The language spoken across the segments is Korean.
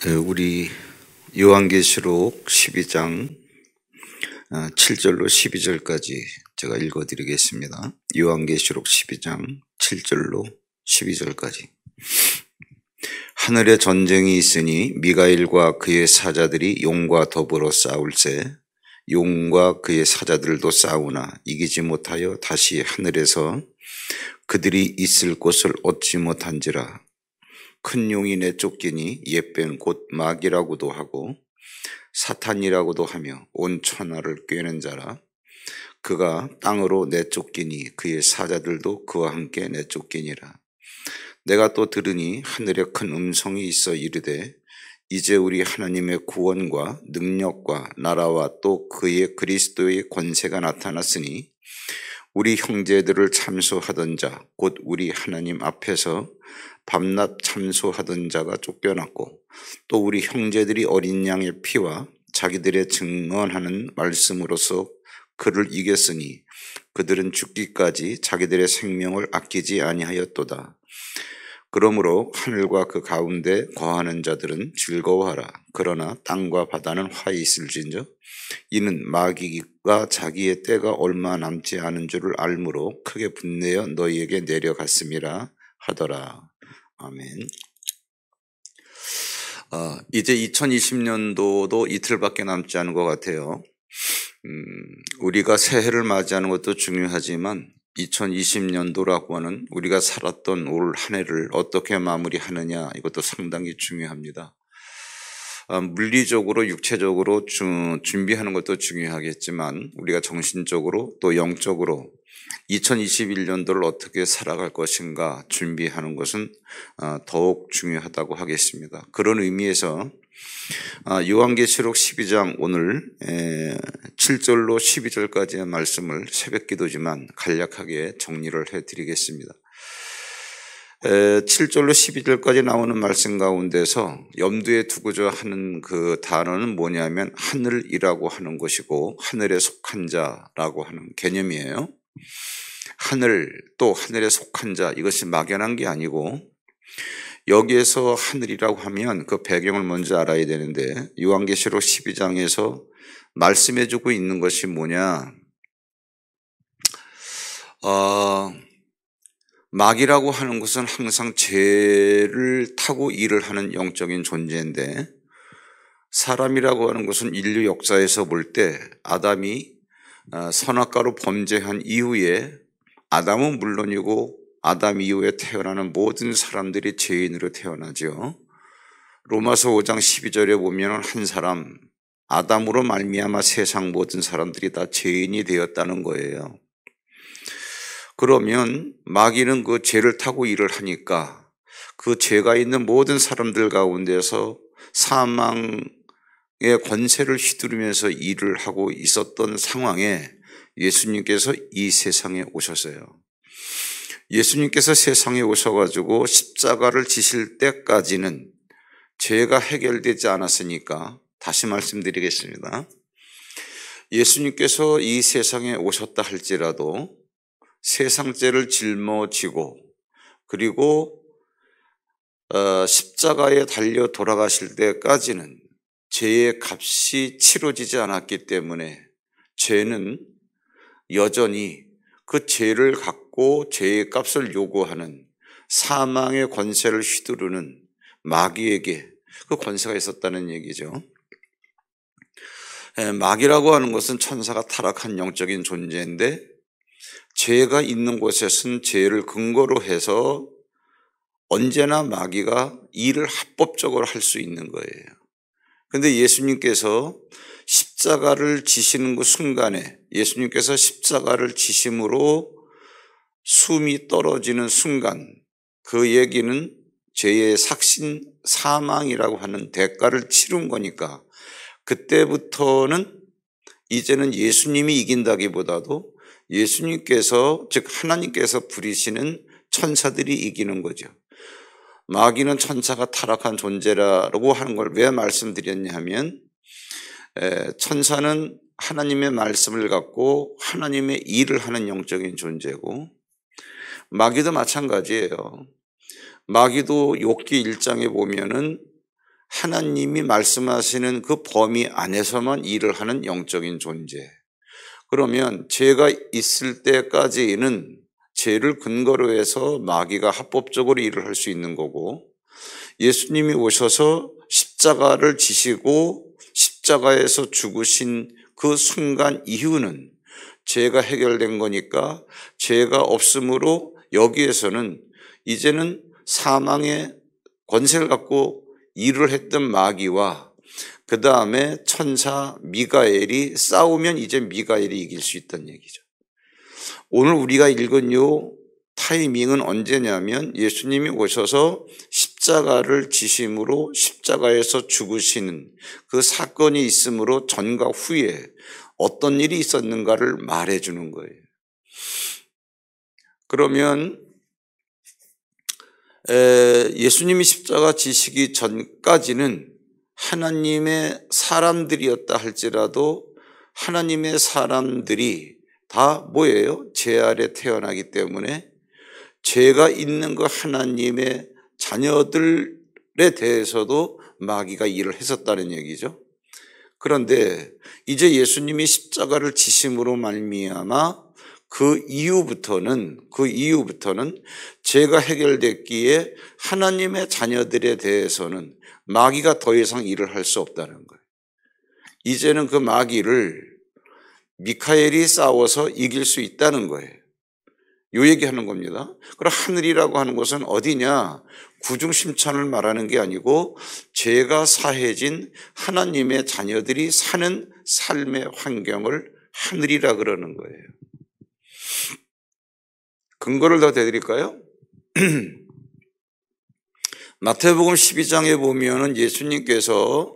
우리 요한계시록 12장 7절로 12절까지 제가 읽어드리겠습니다. 요한계시록 12장 7절로 12절까지. 하늘에 전쟁이 있으니 미가엘과 그의 사자들이 용과 더불어 싸울세 용과 그의 사자들도 싸우나 이기지 못하여 다시 하늘에서 그들이 있을 곳을 얻지 못한지라. 큰 용이 내쫓기니 옛뱀 곧 마귀라고도 하고 사탄이라고도 하며 온 천하를 꿰는 자라. 그가 땅으로 내쫓기니 그의 사자들도 그와 함께 내쫓기니라. 내가 또 들으니 하늘에 큰 음성이 있어 이르되 이제 우리 하나님의 구원과 능력과 나라와 또 그의 그리스도의 권세가 나타났으니 우리 형제들을 참소하던 자 곧 우리 하나님 앞에서 밤낮 참소하던 자가 쫓겨났고 또 우리 형제들이 어린 양의 피와 자기들의 증언하는 말씀으로서 그를 이겼으니 그들은 죽기까지 자기들의 생명을 아끼지 아니하였도다. 그러므로 하늘과 그 가운데 거하는 자들은 즐거워하라. 그러나 땅과 바다는 화히 있을진저 이는 마귀가 자기의 때가 얼마 남지 않은 줄을 알므로 크게 분내어 너희에게 내려갔음이라 하더라. 아멘. 이제 2020년도도 이틀밖에 남지 않은 것 같아요. 우리가 새해를 맞이하는 것도 중요하지만 2020년도라고 하는 우리가 살았던 올 한 해를 어떻게 마무리하느냐 이것도 상당히 중요합니다. 물리적으로 육체적으로 준비하는 것도 중요하겠지만 우리가 정신적으로 또 영적으로 2021년도를 어떻게 살아갈 것인가 준비하는 것은 더욱 중요하다고 하겠습니다. 그런 의미에서 요한계시록 12장 오늘 7절로 12절까지의 말씀을 새벽기도지만 간략하게 정리를 해드리겠습니다. 7절로 12절까지 나오는 말씀 가운데서 염두에 두고자 하는 그 단어는 뭐냐면 하늘이라고 하는 것이고 하늘에 속한 자라고 하는 개념이에요. 하늘 또 하늘에 속한 자 이것이 막연한 게 아니고 여기에서 하늘이라고 하면 그 배경을 먼저 알아야 되는데 요한계시록 12장에서 말씀해주고 있는 것이 뭐냐 마귀라고 하는 것은 항상 죄를 타고 일을 하는 영적인 존재인데 사람이라고 하는 것은 인류 역사에서 볼 때 아담이 선악과로 범죄한 이후에 아담은 물론이고 아담 이후에 태어나는 모든 사람들이 죄인으로 태어나죠. 로마서 5장 12절에 보면 한 사람 아담으로 말미암아 세상 모든 사람들이 다 죄인이 되었다는 거예요. 그러면 마귀는 그 죄를 타고 일을 하니까 그 죄가 있는 모든 사람들 가운데서 사망의 권세를 휘두르면서 일을 하고 있었던 상황에 예수님께서 이 세상에 오셨어요. 예수님께서 세상에 오셔가지고 십자가를 지실 때까지는 죄가 해결되지 않았으니까 다시 말씀드리겠습니다. 예수님께서 이 세상에 오셨다 할지라도 세상 죄를 짊어지고 그리고 십자가에 달려 돌아가실 때까지는 죄의 값이 치러지지 않았기 때문에 죄는 여전히 그 죄를 갖고 죄의 값을 요구하는 사망의 권세를 휘두르는 마귀에게 그 권세가 있었다는 얘기죠. 마귀라고 하는 것은 천사가 타락한 영적인 존재인데 죄가 있는 곳에서는 죄를 근거로 해서 언제나 마귀가 일을 합법적으로 할 수 있는 거예요. 그런데 예수님께서 십자가를 지시는 그 순간에 예수님께서 십자가를 지심으로 숨이 떨어지는 순간 그 얘기는 죄의 삭신 사망이라고 하는 대가를 치른 거니까 그때부터는 이제는 예수님이 이긴다기보다도 예수님께서 즉 하나님께서 부리시는 천사들이 이기는 거죠. 마귀는 천사가 타락한 존재라고 하는 걸 왜 말씀드렸냐 하면 천사는 하나님의 말씀을 갖고 하나님의 일을 하는 영적인 존재고 마귀도 마찬가지예요. 마귀도 욥기 1장에 보면은 하나님이 말씀하시는 그 범위 안에서만 일을 하는 영적인 존재. 그러면 죄가 있을 때까지는 죄를 근거로 해서 마귀가 합법적으로 일을 할 수 있는 거고, 예수님이 오셔서 십자가를 지시고 십자가에서 죽으신 그 순간 이후는 죄가 해결된 거니까, 죄가 없으므로 여기에서는 이제는 사망의 권세를 갖고 일을 했던 마귀와 그 다음에 천사 미가엘이 싸우면 이제 미가엘이 이길 수 있다는 얘기죠. 오늘 우리가 읽은 요 타이밍은 언제냐면 예수님이 오셔서 십자가를 지심으로 십자가에서 죽으시는 그 사건이 있으므로 전과 후에 어떤 일이 있었는가를 말해주는 거예요. 그러면 예수님이 십자가 지시기 전까지는 하나님의 사람들이었다 할지라도 하나님의 사람들이 다 뭐예요? 죄 아래 태어나기 때문에 죄가 있는 그 하나님의 자녀들에 대해서도 마귀가 일을 했었다는 얘기죠. 그런데 이제 예수님이 십자가를 지심으로 말미암아 그 이후부터는 죄가 해결됐기에 하나님의 자녀들에 대해서는 마귀가 더 이상 일을 할 수 없다는 거예요. 이제는 그 마귀를 미카엘이 싸워서 이길 수 있다는 거예요. 요 얘기하는 겁니다. 그럼 하늘이라고 하는 것은 어디냐? 구중심찬을 말하는 게 아니고 죄가 사해진 하나님의 자녀들이 사는 삶의 환경을 하늘이라 그러는 거예요. 근거를 더 대드릴까요? 마태복음 12장에 보면은 예수님께서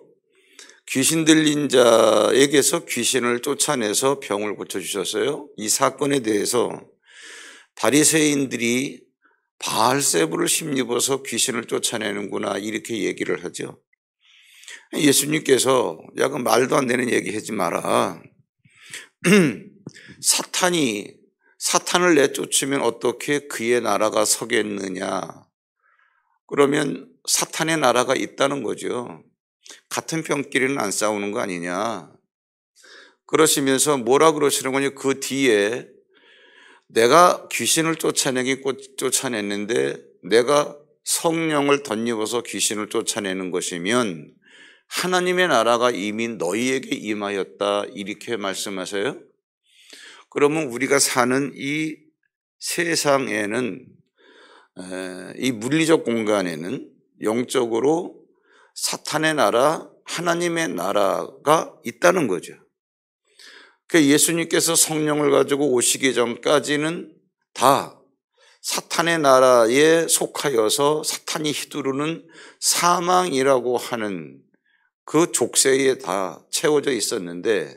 귀신 들린 자에게서 귀신을 쫓아내서 병을 고쳐주셨어요. 이 사건에 대해서 바리새인들이 바알세부를 힘입어서 귀신을 쫓아내는구나 이렇게 얘기를 하죠. 예수님께서 야, 그 말도 안 되는 얘기 하지 마라. 사탄을 내쫓으면 어떻게 그의 나라가 서겠느냐. 그러면 사탄의 나라가 있다는 거죠. 같은 편끼리는 안 싸우는 거 아니냐. 그러시면서 뭐라 그러시는 거냐. 그 뒤에 내가 귀신을 쫓아냈는데 내가 성령을 덧입어서 귀신을 쫓아내는 것이면 하나님의 나라가 이미 너희에게 임하였다 이렇게 말씀하세요. 그러면 우리가 사는 이 세상에는 이 물리적 공간에는 영적으로 사탄의 나라, 하나님의 나라가 있다는 거죠. 예수님께서 성령을 가지고 오시기 전까지는 다 사탄의 나라에 속하여서 사탄이 휘두르는 사망이라고 하는 그 족쇄에 다 채워져 있었는데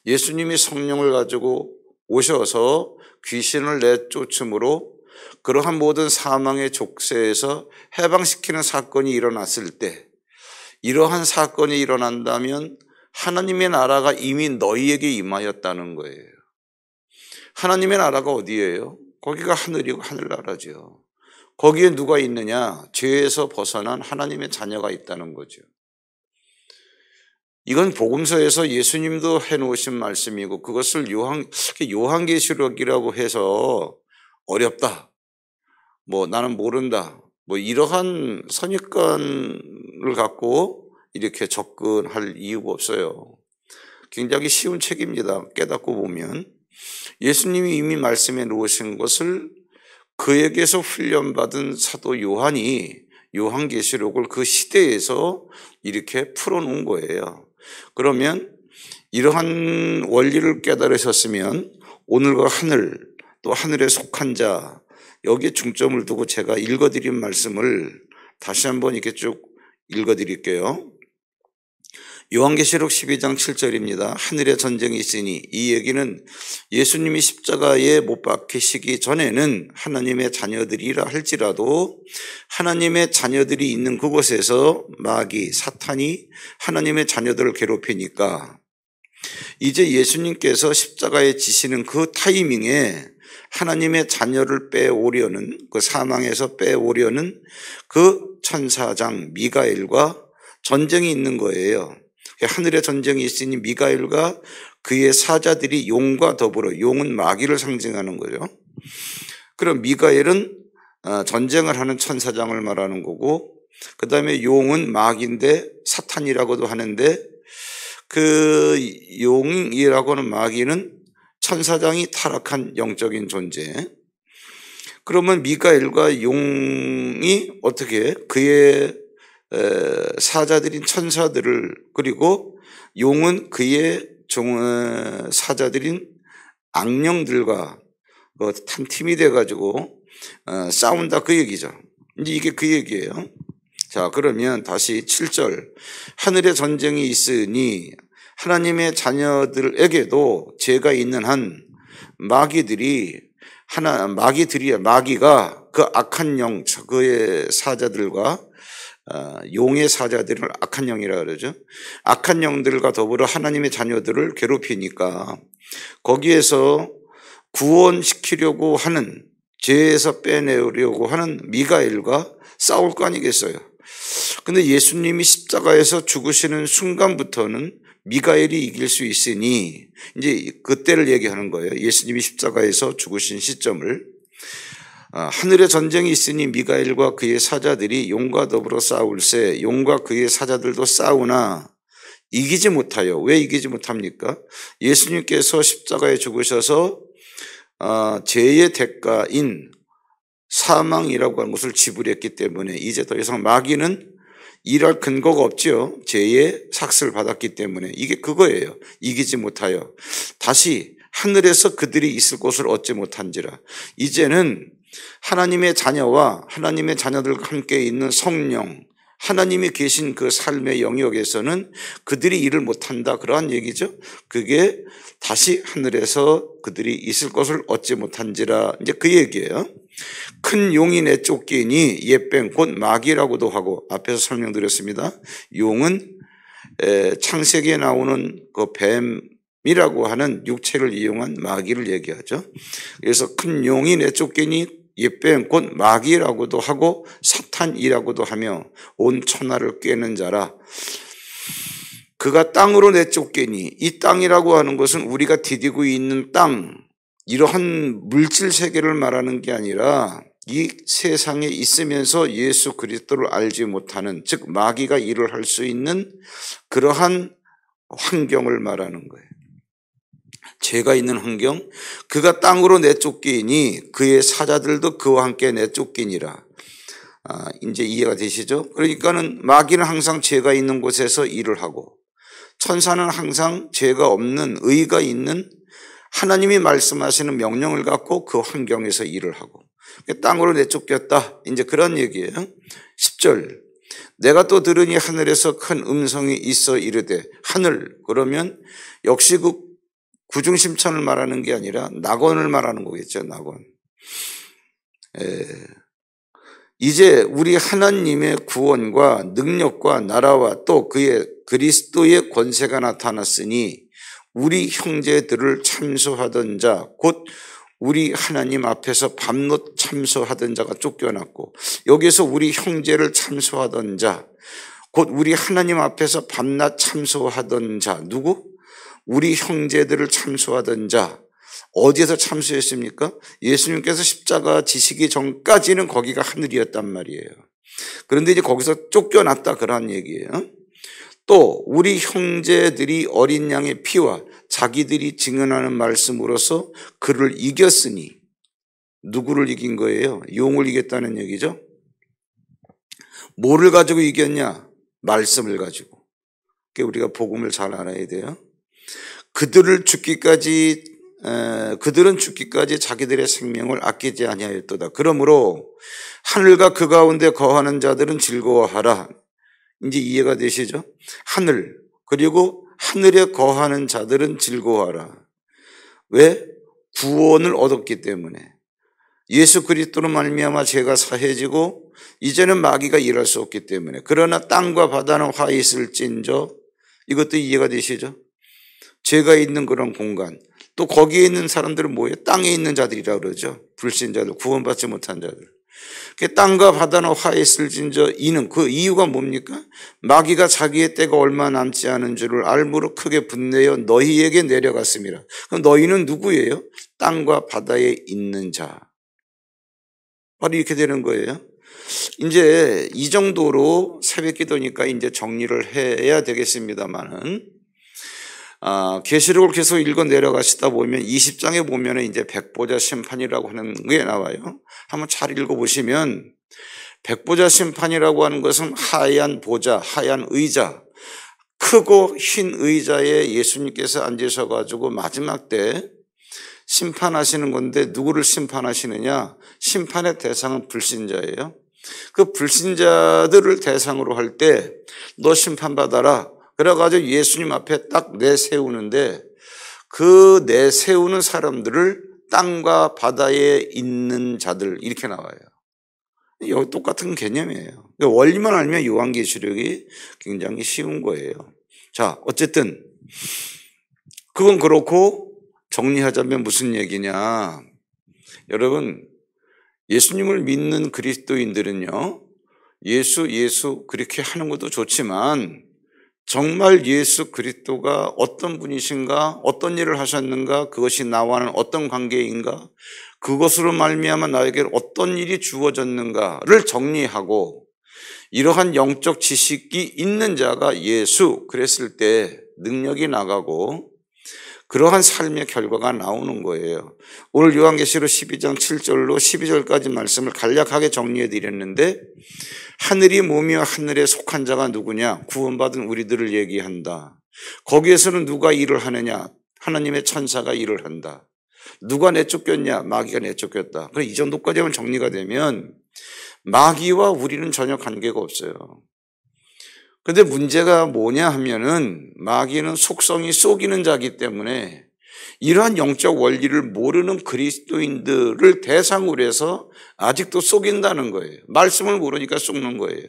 예수님이 성령을 가지고 오셔서 귀신을 내쫓음으로 그러한 모든 사망의 족쇄에서 해방시키는 사건이 일어났을 때 이러한 사건이 일어난다면 하나님의 나라가 이미 너희에게 임하였다는 거예요. 하나님의 나라가 어디예요? 거기가 하늘이고 하늘나라죠. 거기에 누가 있느냐? 죄에서 벗어난 하나님의 자녀가 있다는 거죠. 이건 복음서에서 예수님도 해놓으신 말씀이고 그것을 요한계시록이라고 해서 어렵다. 나는 모른다. 이러한 선입관을 갖고 이렇게 접근할 이유가 없어요. 굉장히 쉬운 책입니다. 깨닫고 보면 예수님이 이미 말씀해 놓으신 것을 그에게서 훈련받은 사도 요한이 요한계시록을 그 시대에서 이렇게 풀어놓은 거예요. 그러면 이러한 원리를 깨달으셨으면 오늘과 하늘 또 하늘에 속한 자 여기에 중점을 두고 제가 읽어드린 말씀을 다시 한번 이렇게 쭉 읽어드릴게요. 요한계시록 12장 7절입니다. 하늘에 전쟁이 있으니 이 얘기는 예수님이 십자가에 못 박히시기 전에는 하나님의 자녀들이라 할지라도 하나님의 자녀들이 있는 그곳에서 마귀, 사탄이 하나님의 자녀들을 괴롭히니까 이제 예수님께서 십자가에 지시는 그 타이밍에 하나님의 자녀를 빼오려는 그 사망에서 빼오려는 그 천사장 미가엘과 전쟁이 있는 거예요. 하늘에 전쟁이 있으니 미가엘과 그의 사자들이 용과 더불어, 용은 마귀를 상징하는 거죠. 그럼 미가엘은 전쟁을 하는 천사장을 말하는 거고, 그 다음에 용은 마귀인데 사탄이라고도 하는데, 그 용이라고 하는 마귀는 천사장이 타락한 영적인 존재. 그러면 미가엘과 용이 어떻게 그의 사자들인 천사들을, 그리고 용은 그의 사자들인 악령들과 한 팀이 돼가지고 싸운다, 그 얘기죠. 이제 이게 그 얘기예요. 자, 그러면 다시 7절. 하늘에 전쟁이 있으니 하나님의 자녀들에게도 죄가 있는 한 마귀가 그 악한 영, 그의 사자들과 용의 사자들을 악한 영이라 그러죠. 악한 영들과 더불어 하나님의 자녀들을 괴롭히니까 거기에서 구원시키려고 하는, 죄에서 빼내려고 하는 미가엘과 싸울 거 아니겠어요. 근데 예수님이 십자가에서 죽으시는 순간부터는 미가엘이 이길 수 있으니 이제 그때를 얘기하는 거예요. 예수님이 십자가에서 죽으신 시점을. 하늘에 전쟁이 있으니 미가엘과 그의 사자들이 용과 더불어 싸울세, 용과 그의 사자들도 싸우나 이기지 못하여. 왜 이기지 못합니까? 예수님께서 십자가에 죽으셔서 죄의 대가인 사망이라고 하는 것을 지불했기 때문에 이제 더 이상 마귀는 일할 근거가 없죠. 죄의 삭스를 받았기 때문에. 이게 그거예요. 이기지 못하여. 다시 하늘에서 그들이 있을 곳을 얻지 못한지라. 이제는 하나님의 자녀와 하나님의 자녀들과 함께 있는 성령, 하나님이 계신 그 삶의 영역에서는 그들이 일을 못한다, 그러한 얘기죠. 그게 다시 하늘에서 그들이 있을 것을 얻지 못한지라, 이제 그 얘기예요. 큰 용이 내쫓기니 옛뱀 곧 마귀라고도 하고, 앞에서 설명드렸습니다. 용은 창세기에 나오는 그 뱀이라고 하는 육체를 이용한 마귀를 얘기하죠. 그래서 큰 용이 내쫓기니 옛뱀 곧 마귀라고도 하고 사탄이라고도 하며 온 천하를 꿰는 자라. 그가 땅으로 내쫓기니, 이 땅이라고 하는 것은 우리가 디디고 있는 땅, 이러한 물질 세계를 말하는 게 아니라 이 세상에 있으면서 예수 그리스도를 알지 못하는, 즉 마귀가 일을 할 수 있는 그러한 환경을 말하는 거예요. 죄가 있는 환경. 그가 땅으로 내쫓기니 그의 사자들도 그와 함께 내쫓기니라. 이제 이해가 되시죠? 그러니까는 마귀는 항상 죄가 있는 곳에서 일을 하고, 천사는 항상 죄가 없는, 의가 있는 하나님이 말씀하시는 명령을 갖고 그 환경에서 일을 하고, 땅으로 내쫓겼다, 이제 그런 얘기예요. 10절. 내가 또 들으니 하늘에서 큰 음성이 있어 이르되, 하늘, 그러면 역시 그 구중심천을 말하는 게 아니라 낙원을 말하는 거겠죠. 낙원. 이제 우리 하나님의 구원과 능력과 나라와 또 그의 그리스도의 권세가 나타났으니 우리 형제들을 참소하던 자, 곧 우리 하나님 앞에서 밤낮 참소하던 자가 쫓겨났고, 여기서 우리 형제를 참소하던 자, 곧 우리 하나님 앞에서 밤낮 참소하던 자, 누구? 우리 형제들을 참소하던 자. 어디에서 참소했습니까? 예수님께서 십자가 지시기 전까지는 거기가 하늘이었단 말이에요. 그런데 이제 거기서 쫓겨났다, 그런 얘기예요. 또 우리 형제들이 어린 양의 피와 자기들이 증언하는 말씀으로서 그를 이겼으니, 누구를 이긴 거예요? 용을 이겼다는 얘기죠. 뭐를 가지고 이겼냐? 말씀을 가지고. 그러니까 우리가 복음을 잘 알아야 돼요. 그들은 죽기까지 자기들의 생명을 아끼지 아니하였도다. 그러므로 하늘과 그 가운데 거하는 자들은 즐거워하라. 이제 이해가 되시죠? 하늘, 그리고 하늘에 거하는 자들은 즐거워하라. 왜? 구원을 얻었기 때문에. 예수 그리스도로 말미암아 죄가 사해지고 이제는 마귀가 일할 수 없기 때문에. 그러나 땅과 바다는 화 있을진저, 이것도 이해가 되시죠? 죄가 있는 그런 공간, 또 거기에 있는 사람들은 뭐예요? 땅에 있는 자들이라 그러죠. 불신자들, 구원받지 못한 자들. 땅과 바다는 화했을진저 이는 그 이유가 뭡니까? 마귀가 자기의 때가 얼마 남지 않은 줄을 알므로 크게 분내어 너희에게 내려갔습니다. 그럼 너희는 누구예요? 땅과 바다에 있는 자. 바로 이렇게 되는 거예요. 이제 이 정도로 새벽 기도니까 이제 정리를 해야 되겠습니다만은, 계시록을 계속 읽어 내려가시다 보면 20장에 보면 이제 백보자 심판이라고 하는 게 나와요. 한번 잘 읽어 보시면 백보자 심판이라고 하는 것은 하얀 보자, 하얀 의자, 크고 흰 의자에 예수님께서 앉으셔가지고 마지막 때 심판하시는 건데, 누구를 심판하시느냐? 심판의 대상은 불신자예요. 그 불신자들을 대상으로 할 때 너 심판받아라 그래가지고 예수님 앞에 딱 내세우는데, 그 내세우는 사람들을 땅과 바다에 있는 자들 이렇게 나와요. 여기 똑같은 개념이에요. 원리만 알면 요한계시록이 굉장히 쉬운 거예요. 자, 어쨌든 그건 그렇고 정리하자면 무슨 얘기냐? 여러분, 예수님을 믿는 그리스도인들은요, 예수 그렇게 하는 것도 좋지만 정말 예수 그리스도가 어떤 분이신가, 어떤 일을 하셨는가, 그것이 나와는 어떤 관계인가, 그것으로 말미암아 나에게 어떤 일이 주어졌는가를 정리하고, 이러한 영적 지식이 있는 자가 예수 그랬을 때 능력이 나가고 그러한 삶의 결과가 나오는 거예요. 오늘 요한계시록 12장 7절로 12절까지 말씀을 간략하게 정리해 드렸는데, 하늘이 몸이요 하늘에 속한 자가 누구냐? 구원받은 우리들을 얘기한다. 거기에서는 누가 일을 하느냐? 하나님의 천사가 일을 한다. 누가 내쫓겼냐? 마귀가 내쫓겼다. 그럼 이 정도까지만 정리가 되면 마귀와 우리는 전혀 관계가 없어요. 그런데 문제가 뭐냐 하면은, 마귀는 속성이 속이는 자이기 때문에 이러한 영적 원리를 모르는 그리스도인들을 대상으로 해서 아직도 속인다는 거예요. 말씀을 모르니까 속는 거예요.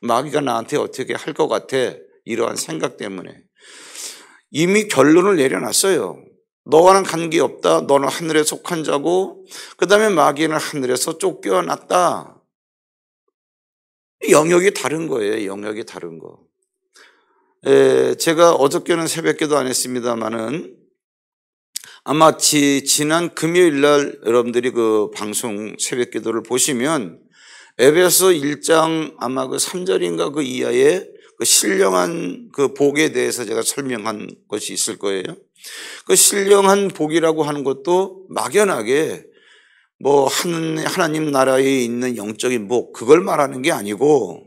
마귀가 나한테 어떻게 할 것 같아, 이러한 생각 때문에. 이미 결론을 내려놨어요. 너와는 관계없다. 너는 하늘에 속한 자고, 그 다음에 마귀는 하늘에서 쫓겨났다. 영역이 다른 거예요. 영역이 다른 거. 제가 어저께는 새벽기도 안 했습니다만은, 아마 지난 금요일 날 여러분들이 그 방송 새벽기도를 보시면 에베소 1장 아마 그 3절인가 그 이하에 그 신령한 그 복에 대해서 제가 설명한 것이 있을 거예요. 그 신령한 복이라고 하는 것도 막연하게 뭐 하나님 나라에 있는 영적인 복, 그걸 말하는 게 아니고,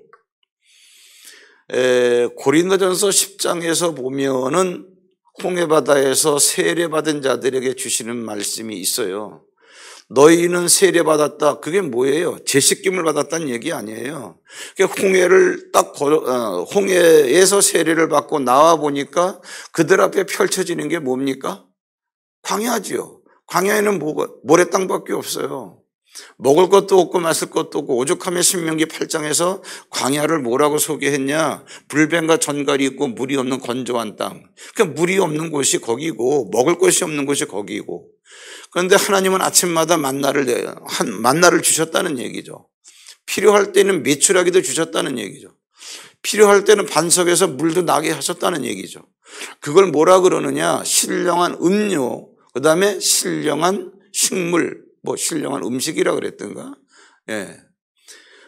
고린도전서 10장에서 보면은 홍해바다에서 세례받은 자들에게 주시는 말씀이 있어요. 너희는 세례받았다. 그게 뭐예요? 제씻김을 받았다는 얘기 아니에요. 홍해를 홍해에서 세례를 받고 나와 보니까 그들 앞에 펼쳐지는 게 뭡니까? 광야지요. 광야에는 모래 땅밖에 없어요. 먹을 것도 없고 마실 것도 없고, 오죽하면 신명기 8장에서 광야를 뭐라고 소개했냐? 불뱀과 전갈이 있고 물이 없는 건조한 땅. 그러니까 물이 없는 곳이 거기고 먹을 것이 없는 곳이 거기고. 그런데 하나님은 아침마다 만나를 주셨다는 얘기죠. 필요할 때는 메추라기도 주셨다는 얘기죠. 필요할 때는 반석에서 물도 나게 하셨다는 얘기죠. 그걸 뭐라 그러느냐? 신령한 음료, 그 다음에 신령한 식물, 신령한 음식이라 그랬던가? 예.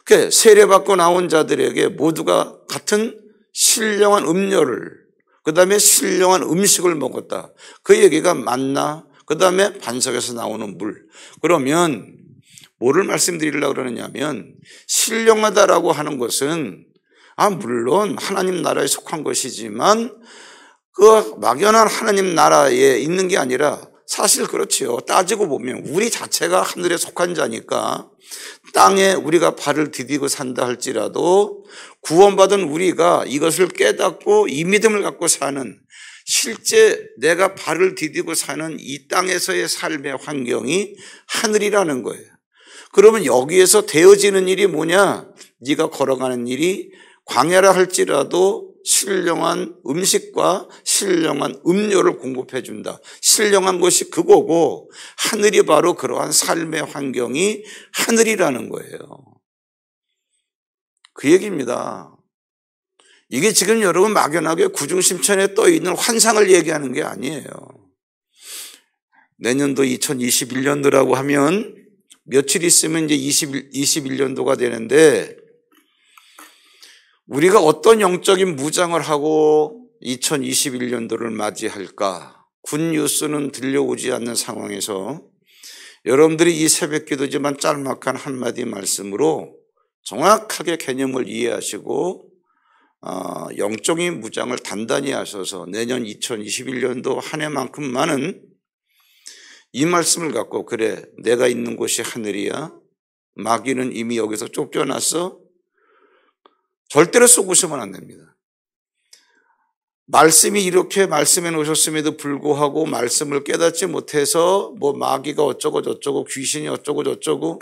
그 세례받고 나온 자들에게 모두가 같은 신령한 음료를, 그 다음에 신령한 음식을 먹었다. 그 얘기가 만나, 그 다음에 반석에서 나오는 물. 그러면 뭐를 말씀드리려고 그러느냐면, 신령하다라고 하는 것은 물론 하나님 나라에 속한 것이지만 그 막연한 하나님 나라에 있는 게 아니라, 사실 그렇지요. 따지고 보면 우리 자체가 하늘에 속한 자니까 땅에 우리가 발을 디디고 산다 할지라도 구원받은 우리가 이것을 깨닫고 이 믿음을 갖고 사는, 실제 내가 발을 디디고 사는 이 땅에서의 삶의 환경이 하늘이라는 거예요. 그러면 여기에서 되어지는 일이 뭐냐? 네가 걸어가는 일이 광야라 할지라도 신령한 음식과 신령한 음료를 공급해 준다. 신령한 것이 그거고 하늘이 바로 그러한 삶의 환경이 하늘이라는 거예요. 그 얘기입니다. 이게 지금 여러분 막연하게 구중심천에 떠 있는 환상을 얘기하는 게 아니에요. 내년도 2021년도라고 하면 며칠 있으면 이제 21년도가 되는데 우리가 어떤 영적인 무장을 하고 2021년도를 맞이할까? 군 뉴스는 들려오지 않는 상황에서 여러분들이 이 새벽기도지만 짤막한 한마디 말씀으로 정확하게 개념을 이해하시고 영적인 무장을 단단히 하셔서 내년 2021년도 한 해만큼만은 이 말씀을 갖고 그래 내가 있는 곳이 하늘이야. 마귀는 이미 여기서 쫓겨났어. 절대로 쏘고서는 안 됩니다. 말씀이 이렇게 말씀해 놓으셨음에도 불구하고 말씀을 깨닫지 못해서 뭐 마귀가 어쩌고 저쩌고 귀신이 어쩌고 저쩌고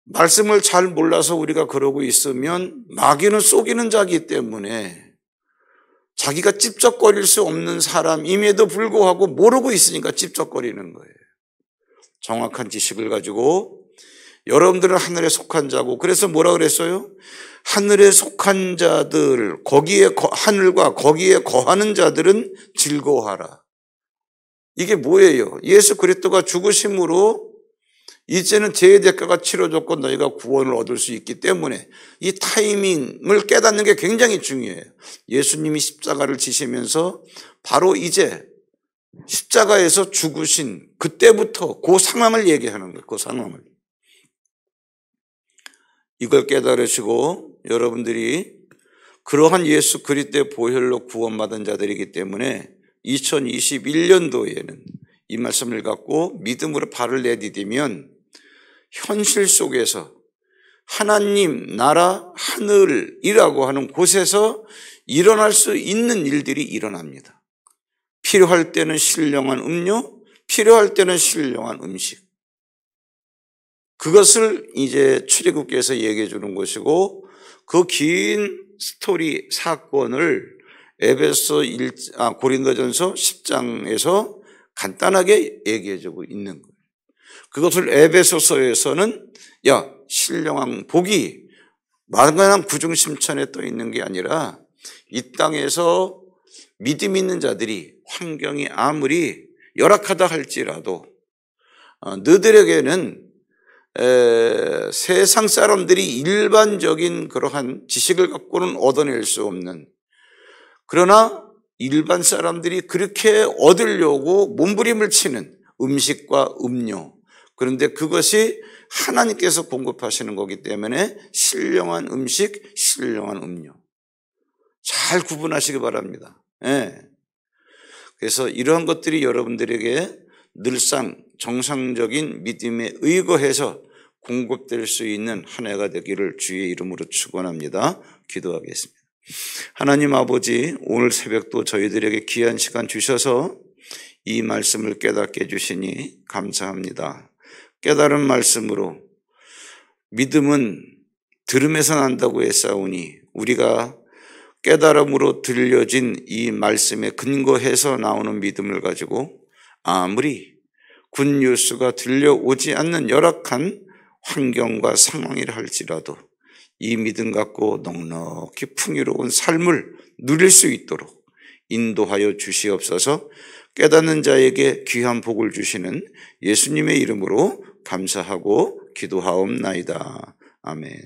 말씀을 잘 몰라서 우리가 그러고 있으면 마귀는 속이는 자이기 때문에 자기가 찝쩍거릴 수 없는 사람임에도 불구하고 모르고 있으니까 찝쩍거리는 거예요. 정확한 지식을 가지고 여러분들은 하늘에 속한 자고 그래서 뭐라 그랬어요? 하늘에 속한 자들, 하늘과 거기에 거하는 자들은 즐거워하라. 이게 뭐예요? 예수 그리스도가 죽으심으로 이제는 죄의 대가가 치러졌고 너희가 구원을 얻을 수 있기 때문에 이 타이밍을 깨닫는 게 굉장히 중요해요. 예수님이 십자가를 지시면서 바로 이제 십자가에서 죽으신 그때부터 그 상황을 얘기하는 거예요. 그 상황을. 이걸 깨달으시고 여러분들이 그러한 예수 그리스도의 보혈로 구원받은 자들이기 때문에 2021년도에는 이 말씀을 갖고 믿음으로 발을 내디디면 현실 속에서 하나님, 나라, 하늘이라고 하는 곳에서 일어날 수 있는 일들이 일어납니다. 필요할 때는 신령한 음료, 필요할 때는 신령한 음식. 그것을 이제 출애굽기에서 얘기해 주는 것이고 그 긴 스토리 사건을 고린도전서 10장에서 간단하게 얘기해 주고 있는 거예요. 그것을 에베소서에서는 신령한 복이 막연한 구중심천에 떠 있는 게 아니라 이 땅에서 믿음 있는 자들이 환경이 아무리 열악하다 할지라도 너들에게는 세상 사람들이 일반적인 그러한 지식을 갖고는 얻어낼 수 없는 그러나 일반 사람들이 그렇게 얻으려고 몸부림을 치는 음식과 음료 그런데 그것이 하나님께서 공급하시는 거기 때문에 신령한 음식, 신령한 음료 잘 구분하시기 바랍니다. 그래서 이러한 것들이 여러분들에게 늘상 정상적인 믿음에 의거해서 공급될 수 있는 한 해가 되기를 주의 이름으로 축원합니다. 기도하겠습니다. 하나님 아버지, 오늘 새벽도 저희들에게 귀한 시간 주셔서 이 말씀을 깨닫게 해주시니 감사합니다. 깨달은 말씀으로 믿음은 들음에서 난다고 했사오니 우리가 깨달음으로 들려진 이 말씀에 근거해서 나오는 믿음을 가지고 아무리 굿뉴스가 들려오지 않는 열악한 환경과 상황이라 할지라도 이 믿음 갖고 넉넉히 풍요로운 삶을 누릴 수 있도록 인도하여 주시옵소서. 깨닫는 자에게 귀한 복을 주시는 예수님의 이름으로 감사하고 기도하옵나이다. 아멘.